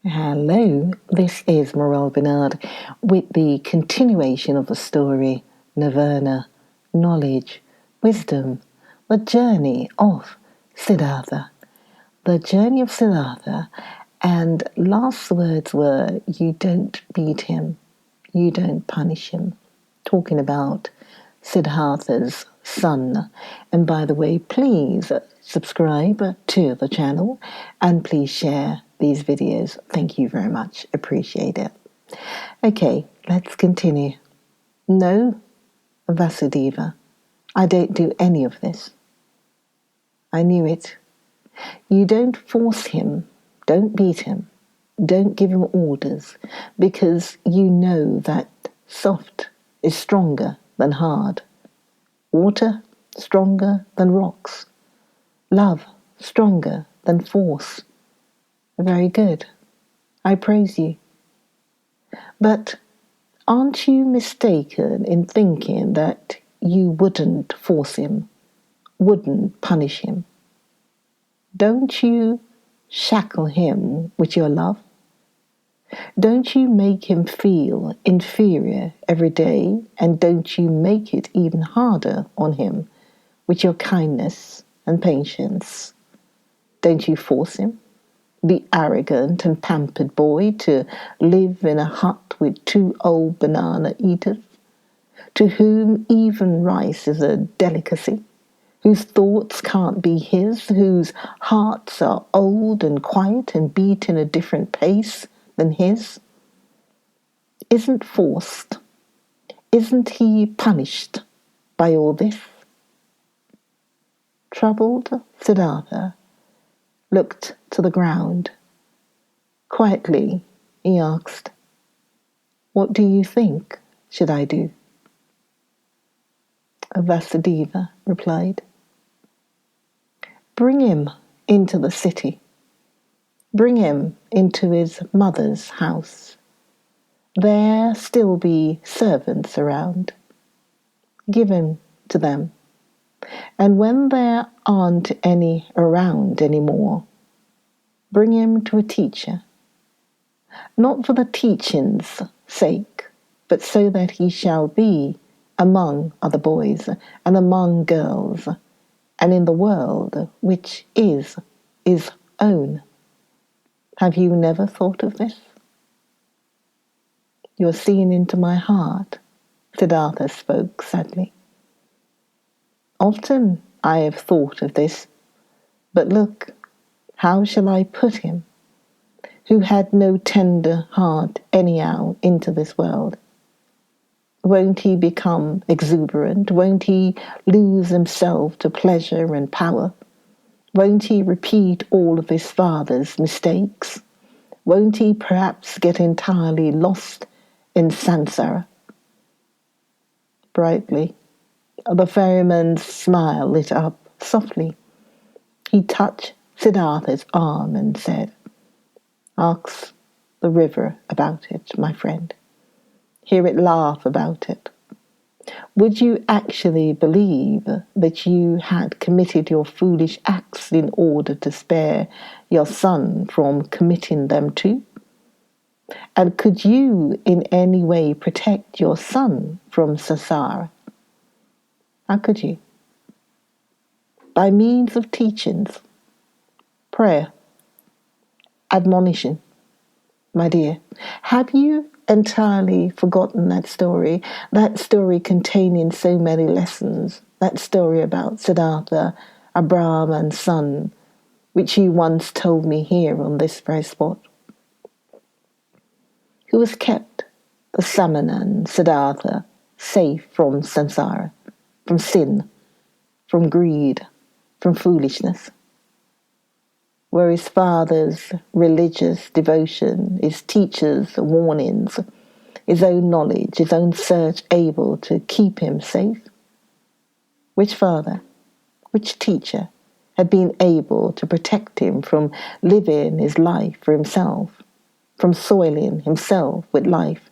Hello, this is Morel Bernard with the continuation of the story Nirvana, Knowledge, Wisdom, the journey of Siddhartha. The journey of Siddhartha, and last words were, you don't beat him, you don't punish him. Talking about Siddhartha's son. And by the way, please subscribe to the channel and please share these videos. Thank you very much. Appreciate it. Okay, let's continue. No, Vasudeva, I don't do any of this. I knew it. You don't force him, don't beat him, don't give him orders, because you know that soft is stronger than hard. Water stronger than rocks. Love stronger than force. Very good. I praise you. But aren't you mistaken in thinking that you wouldn't force him, wouldn't punish him? Don't you shackle him with your love? Don't you make him feel inferior every day, and don't you make it even harder on him with your kindness and patience? Don't you force him, the arrogant and pampered boy, to live in a hut with two old banana eaters, to whom even rice is a delicacy, whose thoughts can't be his, whose hearts are old and quiet and beat in a different pace than his? Isn't forced, isn't he punished by all this? Troubled Siddhartha looked to the ground. Quietly, he asked, "What do you think should I do?" Vasudeva replied, "Bring him into the city. Bring him into his mother's house. There still be servants around. Give him to them. And when there aren't any around anymore, bring him to a teacher. Not for the teaching's sake, but so that he shall be among other boys and among girls, and in the world which is his own. Have you never thought of this?" "You're seeing into my heart," Siddhartha spoke sadly. "Often I have thought of this, but look, how shall I put him, who had no tender heart anyhow, into this world? Won't he become exuberant? Won't he lose himself to pleasure and power? Won't he repeat all of his father's mistakes? Won't he perhaps get entirely lost in samsara?" Brightly, the ferryman's smile lit up softly. He touched Siddhartha's arm and said, "Ask the river about it, my friend. Hear it laugh about it. Would you actually believe that you had committed your foolish acts in order to spare your son from committing them too? And could you in any way protect your son from samsara? How could you? By means of teachings, prayer, admonition. My dear, have you entirely forgotten that story containing so many lessons, that story about Siddhartha, a Brahman's son, which you once told me here on this very spot? Who has kept the Samanan Siddhartha safe from samsara, from sin, from greed, from foolishness? Were his father's religious devotion, his teacher's warnings, his own knowledge, his own search able to keep him safe? Which father, which teacher had been able to protect him from living his life for himself, from soiling himself with life,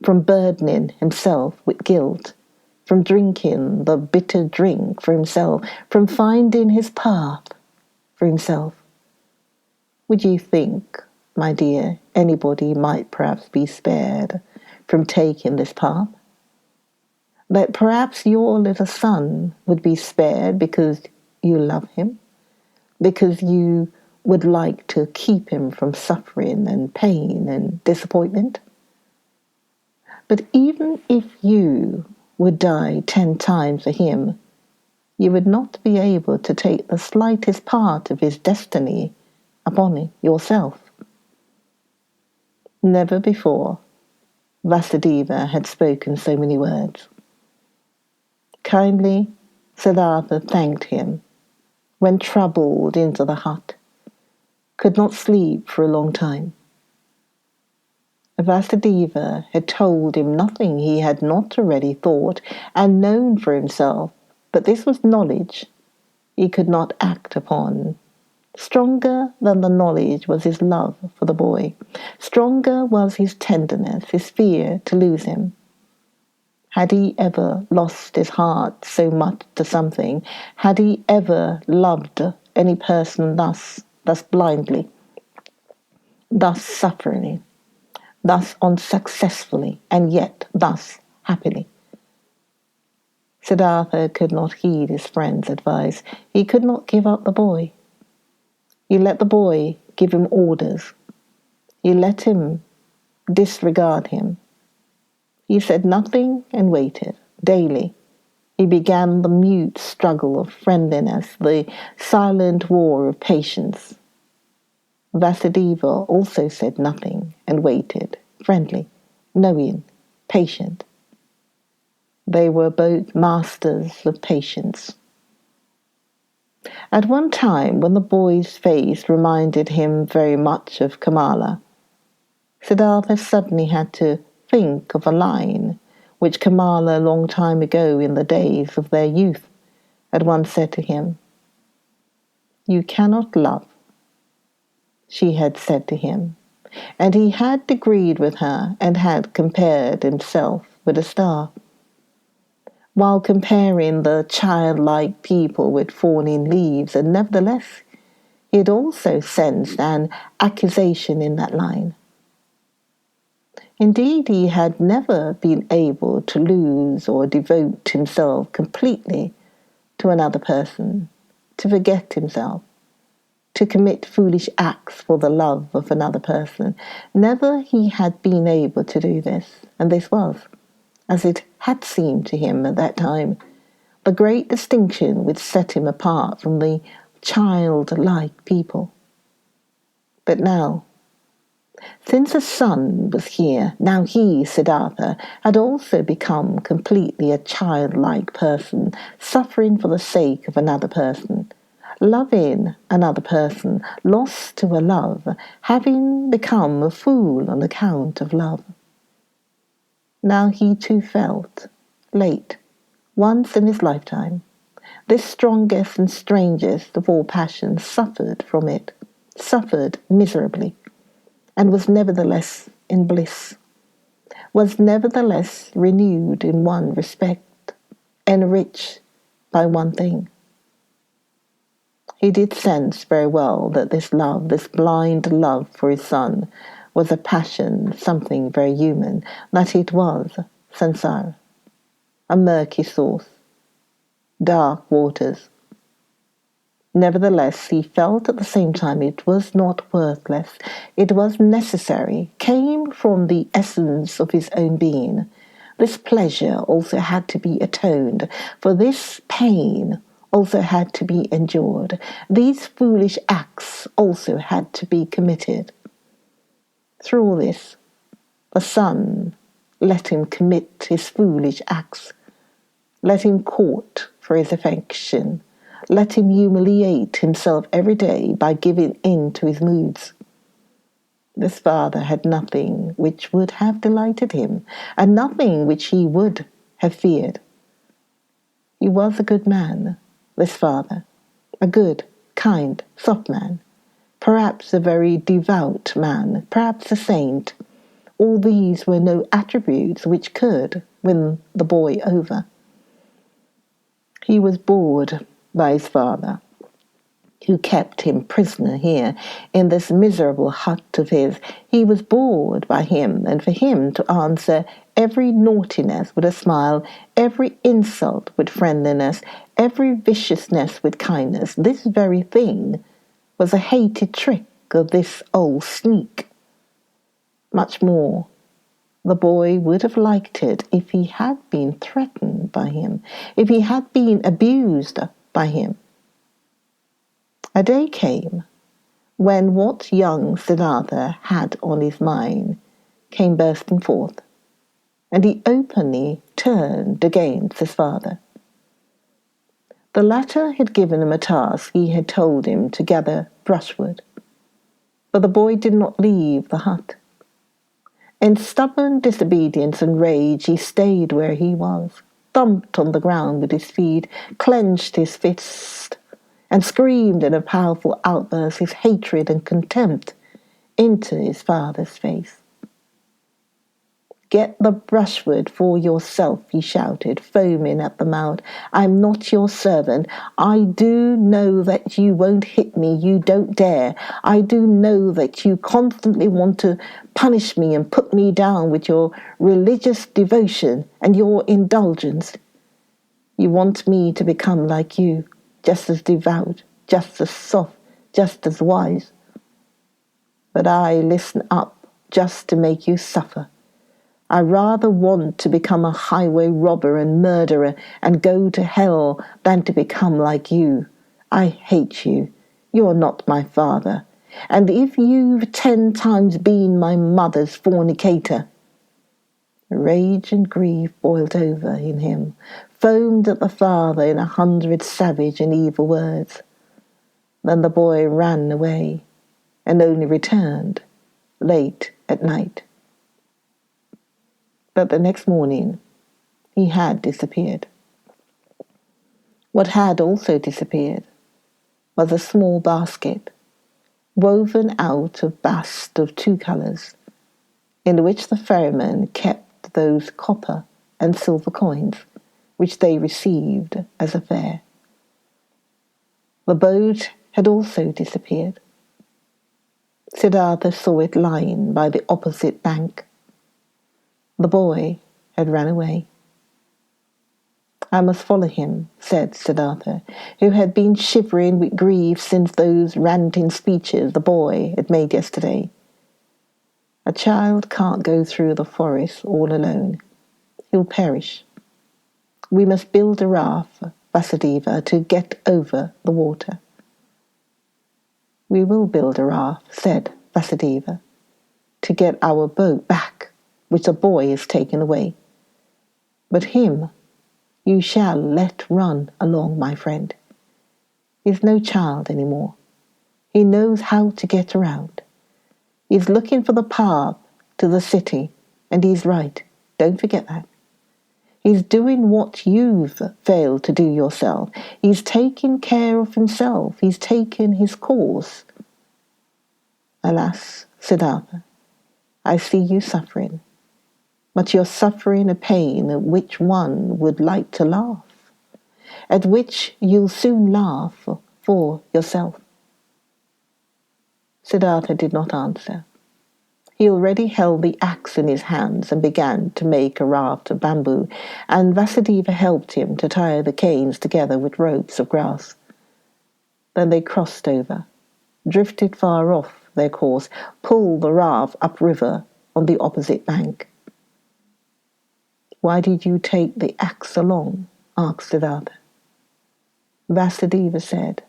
from burdening himself with guilt, from drinking the bitter drink for himself, from finding his path for himself? Would you think my dear, anybody might perhaps be spared from taking this path. That perhaps your little son would be spared because you love him, because you would like to keep him from suffering and pain and disappointment. But even if you would die 10 times for him, you would not be able to take the slightest part of his destiny upon yourself. Never before Vasudeva had spoken so many words. Kindly, Siddhartha thanked him, went troubled into the hut, could not sleep for a long time. Vasudeva had told him nothing he had not already thought and known for himself, but this was knowledge he could not act upon. Stronger than the knowledge was his love for the boy. Stronger was his tenderness, his fear to lose him. Had he ever lost his heart so much to something? Had he ever loved any person thus blindly, thus suffering, thus unsuccessfully, and yet thus happily? Siddhartha could not heed his friend's advice. He could not give up the boy. He let the boy give him orders. He let him disregard him. He said nothing and waited. Daily, he began the mute struggle of friendliness, the silent war of patience. Vasudeva also said nothing and waited, friendly, knowing, patient. They were both masters of patience. At one time, when the boy's face reminded him very much of Kamala, Siddhartha suddenly had to think of a line which Kamala, a long time ago in the days of their youth, had once said to him. "You cannot love," she had said to him, and he had agreed with her and had compared himself with a star. While comparing the childlike people with falling leaves, and nevertheless, he had also sensed an accusation in that line. Indeed, he had never been able to lose or devote himself completely to another person, to forget himself, to commit foolish acts for the love of another person. Never he had been able to do this, and this was, as it had seemed to him at that time, the great distinction which set him apart from the childlike people. But now, since the son was here, now he, Siddhartha, had also become completely a childlike person, suffering for the sake of another person, loving another person, lost to a love, having become a fool on account of love. Now he too felt, late, once in his lifetime, this strongest and strangest of all passions suffered from it, suffered miserably, and was nevertheless in bliss, was nevertheless renewed in one respect, enriched by one thing. He did sense very well that this love, this blind love for his son, was a passion, something very human, that it was sansara, a murky source, dark waters. Nevertheless, he felt at the same time it was not worthless, it was necessary, came from the essence of his own being. This pleasure also had to be atoned, for this pain also had to be endured. These foolish acts also had to be committed. Through all this, the son let him commit his foolish acts, let him court for his affection, let him humiliate himself every day by giving in to his moods. This father had nothing which would have delighted him, and nothing which he would have feared. He was a good man, this father, a good, kind, soft man, perhaps a very devout man, perhaps a saint. All these were no attributes which could win the boy over. He was bored by his father. who kept him prisoner here in this miserable hut of his. He was bored by him, and for him to answer every naughtiness with a smile, every insult with friendliness, every viciousness with kindness, this very thing was a hated trick of this old sneak. Much more, the boy would have liked it if he had been threatened by him, if he had been abused by him. A day came when what young Siddhartha had on his mind came bursting forth, and he openly turned against his father. The latter had given him a task. He had told him to gather brushwood, but the boy did not leave the hut. In stubborn disobedience and rage, he stayed where he was, thumped on the ground with his feet, clenched his fist, and screamed in a powerful outburst his hatred and contempt into his father's face. "Get the brushwood for yourself," he shouted, foaming at the mouth. "I'm not your servant. I do know that you won't hit me. You don't dare. I do know that you constantly want to punish me and put me down with your religious devotion and your indulgence. You want me to become like you, just as devout, just as soft, just as wise. But I listen up just to make you suffer. I rather want to become a highway robber and murderer and go to hell than to become like you. I hate you. You're not my father. And if you've 10 times been my mother's fornicator..." Rage and grief boiled over in him, foamed at the father in 100 savage and evil words. Then the boy ran away, and only returned late at night. But the next morning he had disappeared. What had also disappeared was a small basket, woven out of bast of 2 colours, in which the ferryman kept those copper and silver coins which they received as a fare. The boat had also disappeared. Siddhartha saw it lying by the opposite bank. The boy had run away. "I must follow him," said Siddhartha, who had been shivering with grief since those ranting speeches the boy had made yesterday. "A child can't go through the forest all alone. He'll perish. We must build a raft, Vasudeva, to get over the water." "We will build a raft," said Vasudeva, "to get our boat back, which the boy has taken away. But him you shall let run along, my friend. He's no child any more. He knows how to get around. He's looking for the path to the city, and he's right. Don't forget that. He's doing what you've failed to do yourself. He's taking care of himself. He's taken his course. Alas, Siddhartha, I see you suffering, but you're suffering a pain at which one would like to laugh, at which you'll soon laugh for yourself." Siddhartha did not answer. He already held the axe in his hands and began to make a raft of bamboo, and Vasudeva helped him to tie the canes together with ropes of grass. Then they crossed over, drifted far off their course, pulled the raft upriver on the opposite bank. "Why did you take the axe along?" asked Siddhartha. Vasudeva said,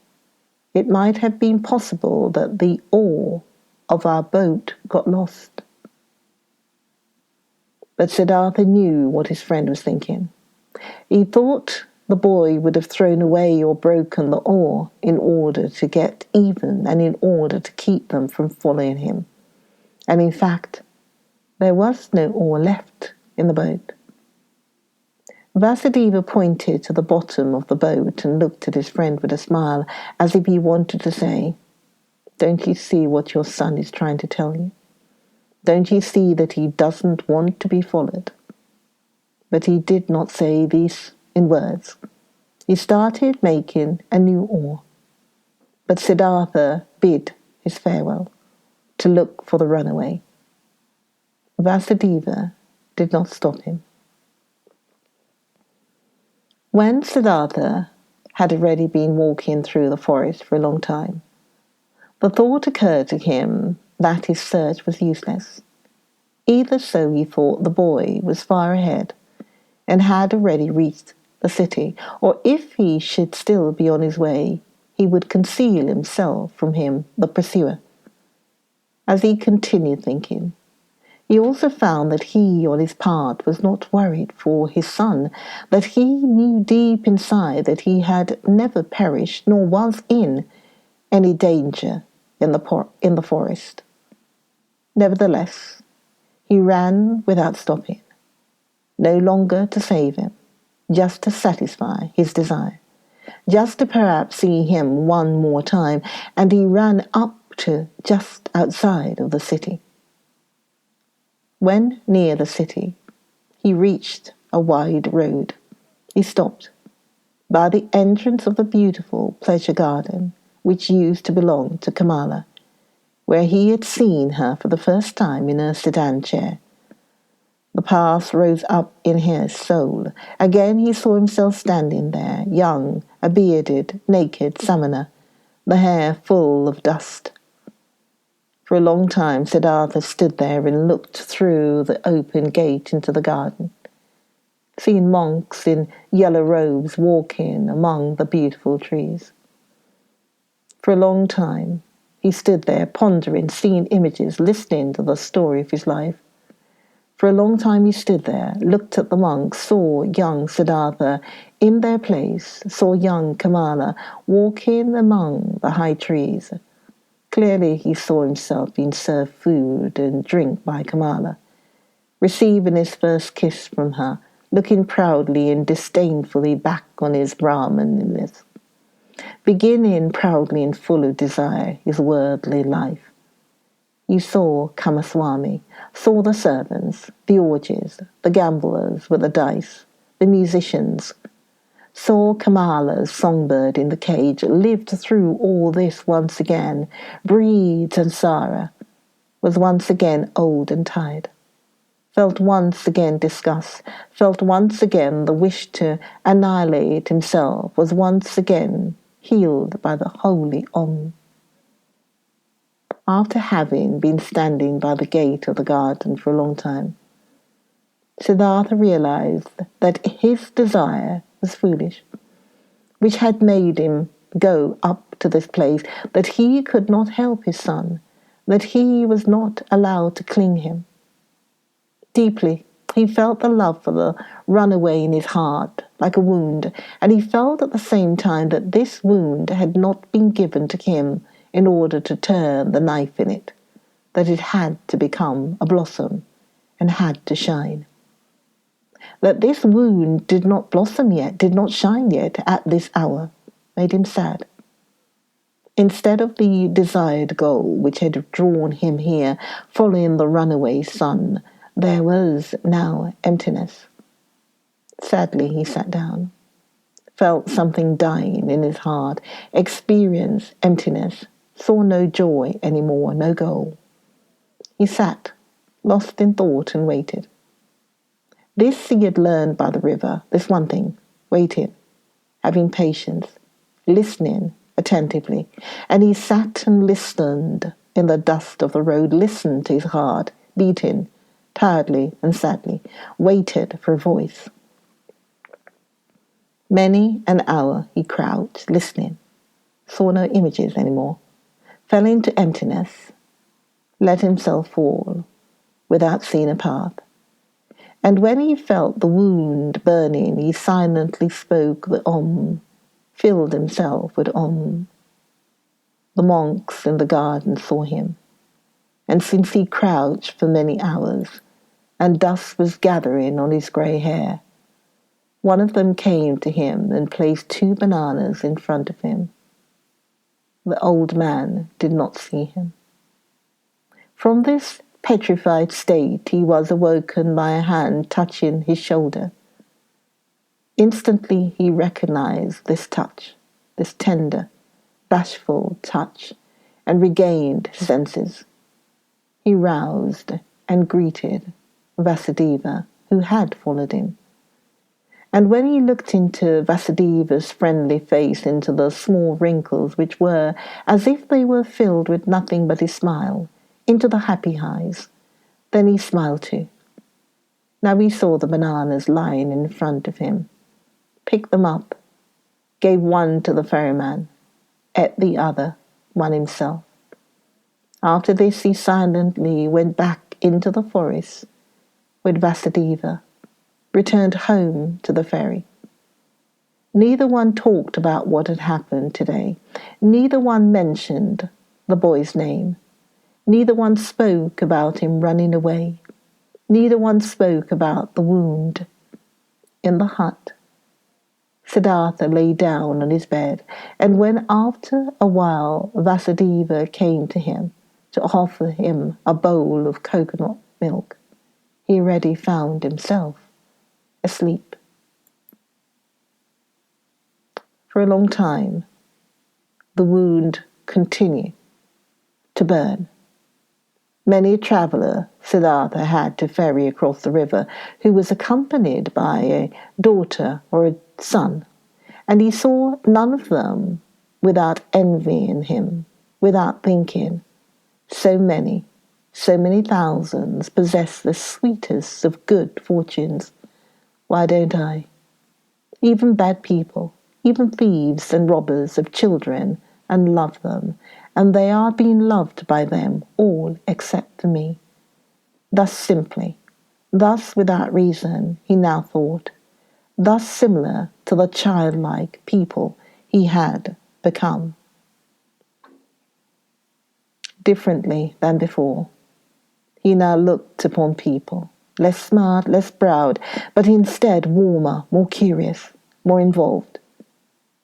"It might have been possible that the oar of our boat got lost." But Siddhartha knew what his friend was thinking. He thought the boy would have thrown away or broken the oar in order to get even and in order to keep them from following him. And in fact, there was no oar left in the boat. Vasudeva pointed to the bottom of the boat and looked at his friend with a smile, as if he wanted to say, "Don't you see what your son is trying to tell you? Don't you see that he doesn't want to be followed?" But he did not say these in words. He started making a new oar. But Siddhartha bid his farewell to look for the runaway. Vasudeva did not stop him. When Siddhartha had already been walking through the forest for a long time, the thought occurred to him that his search was useless. Either so he thought the boy was far ahead and had already reached the city, or if he should still be on his way, he would conceal himself from him, the pursuer. As he continued thinking, he also found that he, on his part, was not worried for his son, that he knew deep inside that he had never perished nor was in any danger in the forest. Nevertheless, he ran without stopping, no longer to save him, just to satisfy his desire, just to perhaps see him one more time, and he ran up to just outside of the city. When near the city, he reached a wide road. He stopped by the entrance of the beautiful pleasure garden which used to belong to Kamala, where he had seen her for the first time in her sedan chair. The path rose up in his soul. Again he saw himself standing there, young, a bearded, naked samana, the hair full of dust. For a long time Siddhartha stood there and looked through the open gate into the garden, seeing monks in yellow robes walking among the beautiful trees. For a long time he stood there pondering, seeing images, listening to the story of his life. For a long time he stood there, looked at the monks, saw young Siddhartha in their place, saw young Kamala walking among the high trees. Clearly he saw himself being served food and drink by Kamala, receiving his first kiss from her, looking proudly and disdainfully back on his Brahmanness, beginning proudly and full of desire his worldly life. You saw Kamaswami, saw the servants, the orgies, the gamblers with the dice, the musicians, saw Kamala's songbird in the cage, lived through all this once again, breathed samsara, was once again old and tired, felt once again disgust, felt once again the wish to annihilate himself, was once again healed by the holy Om. After having been standing by the gate of the garden for a long time, Siddhartha realized that his desire was foolish, which had made him go up to this place, that he could not help his son, that he was not allowed to cling him. Deeply, he felt the love for the runaway in his heart, like a wound, and he felt at the same time that this wound had not been given to him in order to turn the knife in it, that it had to become a blossom and had to shine. That this wound did not blossom yet, did not shine yet at this hour, made him sad. Instead of the desired goal which had drawn him here, following the runaway son, there was now emptiness. Sadly he sat down, felt something dying in his heart, experienced emptiness, saw no joy anymore, no goal. He sat, lost in thought, and waited. This he had learned by the river, this one thing, waiting, having patience, listening attentively. And he sat and listened in the dust of the road, listened to his heart, beating, tiredly and sadly, waited for a voice. Many an hour he crouched, listening, saw no images anymore, fell into emptiness, let himself fall, without seeing a path. And when he felt the wound burning, he silently spoke the Om, filled himself with Om. The monks in the garden saw him, and since he crouched for many hours, and dust was gathering on his grey hair, one of them came to him and placed 2 bananas in front of him. The old man did not see him. From this petrified state he was awoken by a hand touching his shoulder. Instantly he recognized this touch, this tender bashful touch, and regained his senses. He roused and greeted Vasudeva, who had followed him. And when he looked into Vasudeva's friendly face, into the small wrinkles which were as if they were filled with nothing but his smile, into the happy eyes, then he smiled too. Now he saw the bananas lying in front of him, picked them up, gave one to the ferryman, ate the other, one himself. After this he silently went back into the forest with Vasudeva, returned home to the ferry. Neither one talked about what had happened today. Neither one mentioned the boy's name. Neither one spoke about him running away. Neither one spoke about the wound. In the hut, Siddhartha lay down on his bed, and when after a while Vasudeva came to him to offer him a bowl of coconut milk, he already found himself asleep. For a long time, the wound continued to burn. Many a traveller Siddhartha had to ferry across the river, who was accompanied by a daughter or a son, and he saw none of them without envying him, without thinking, so many thousands possess the sweetest of good fortunes. Why don't I? Even bad people, even thieves and robbers of children, and love them, and they are being loved by them all except me. Thus simply, thus without reason, he now thought, thus similar to the childlike people he had become. Differently than before, he now looked upon people, less smart, less proud, but instead warmer, more curious, more involved.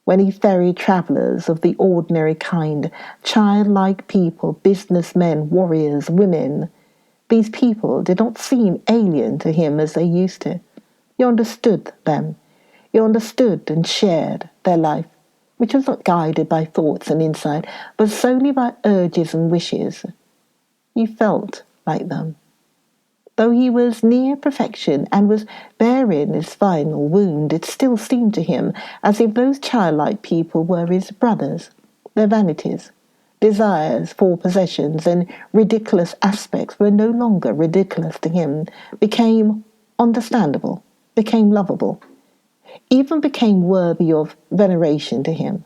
When he ferried travellers of the ordinary kind, childlike people, businessmen, warriors, women, these people did not seem alien to him as they used to. He understood them. He understood and shared their life, which was not guided by thoughts and insight, but solely by urges and wishes. He felt like them. Though he was near perfection and was bearing his final wound, it still seemed to him as if those childlike people were his brothers. Their vanities, desires for possessions, and ridiculous aspects were no longer ridiculous to him, became understandable, became lovable, even became worthy of veneration to him.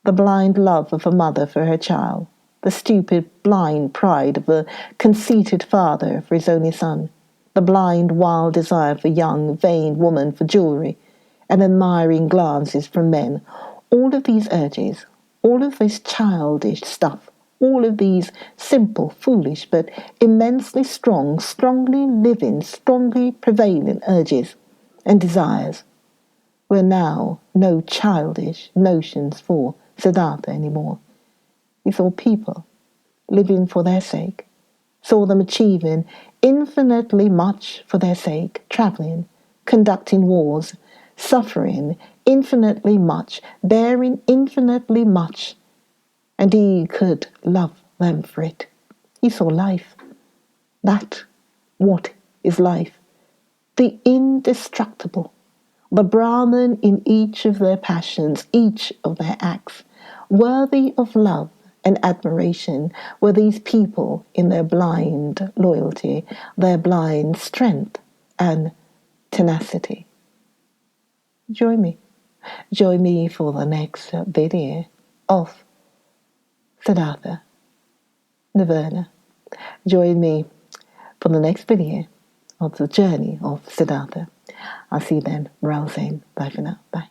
The blind love of a mother for her child, the stupid, blind pride of a conceited father for his only son, the blind, wild desire of a young, vain woman for jewellery, and admiring glances from men, all of these urges, all of this childish stuff, all of these simple, foolish, but immensely strong, strongly living, strongly prevailing urges and desires were now no childish notions for Siddhartha anymore. He saw people living for their sake, saw them achieving infinitely much for their sake, travelling, conducting wars, suffering infinitely much, bearing infinitely much, and he could love them for it. He saw life. That, what is life? The indestructible, the Brahman in each of their passions, each of their acts, worthy of love and admiration were these people in their blind loyalty, their blind strength and tenacity. Join me for the next video of Siddhartha, Nirvana. Join me for the next video of the journey of Siddhartha. I'll see you then. Morale Zane. Bye for now. Bye.